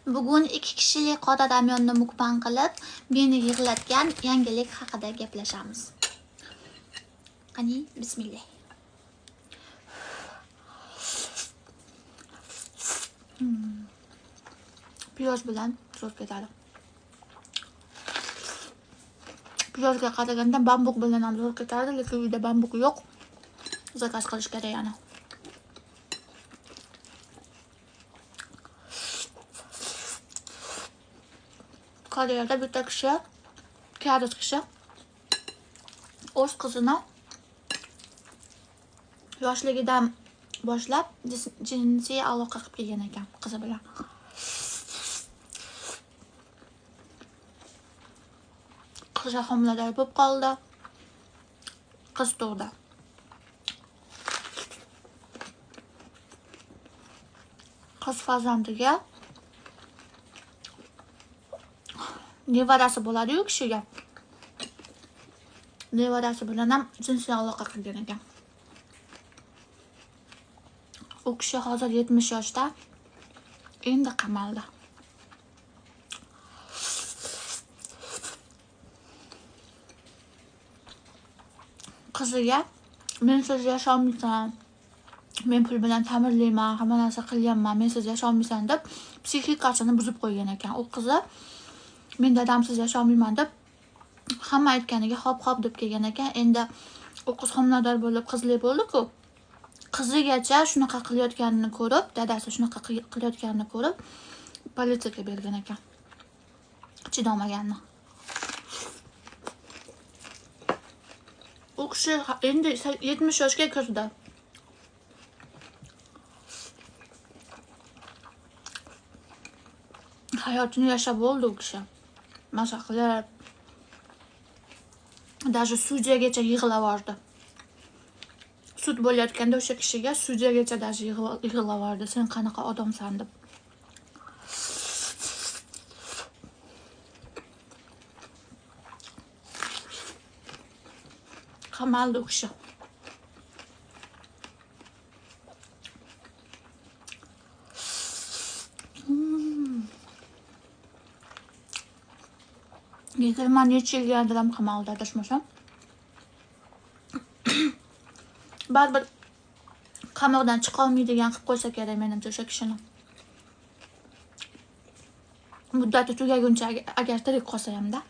Bugun 2 kishilik qora ramyonni mukbang qilib, meni yig'latgan yangilik haqida gaplashamiz. Qani, bismillah. Piyoz bilan so'z ketadi. Piyozga qaraganda bambuk bilan ham zo'r ketadi, lekin uyda bambuk yo'q. Zakaz qilish kerak yana. Koreyada bitta kishi, karit kishi o'z qizini yoshligidan boshlab jinsiy aloqa qilib kelgan ekan qizi bilan. Qizi homilador bo'lib qoldi. Qiz tug'di. Qiz farzandiga nevarasi bo'ladi-yu kishiga. Nevarasi bilan ham jinsiy aloqa qilgan ekan. U kishi hozir 70 yoshda, endi qamaldi. Qiziga men siz yasholmaysan, men pul bilan ta'mirlayman, hamma narsa qilganman, men siz yasholmaysan deb psixikasini buzib qo'ygan ekan. U qizi men dadamsiz yasholmayman deb hamma aytganiga hop deb kelgan ekan. Endi u qiz homilador bo'lib qizli bo'ldi-ku. Qizigacha shunaqa qilayotganini ko'rib, dadasi shunaqa qilayotganini ko'rib, politsiyaga bergan ekan. Chidamaganini. U kishi endi 70 yoshga kirdi. Hayotini yashab bo'ldi u kishi. Maza qilib, даже sudyagacha yig'lavordi. Sud bo'layotganda o'sha kishiga sudyagacha даже yig'lavordi. Sen qanaqa odamsan deb. Qamaldi u kishi. Yigirma necha yillardir ham qamaldi adashmasam. Baribir qamoqdan chiqa olmaydigan qilib qo'ysa kerak menimcha o'sha kishini. Muddati tugaguncha agar tirik qolsa hamda.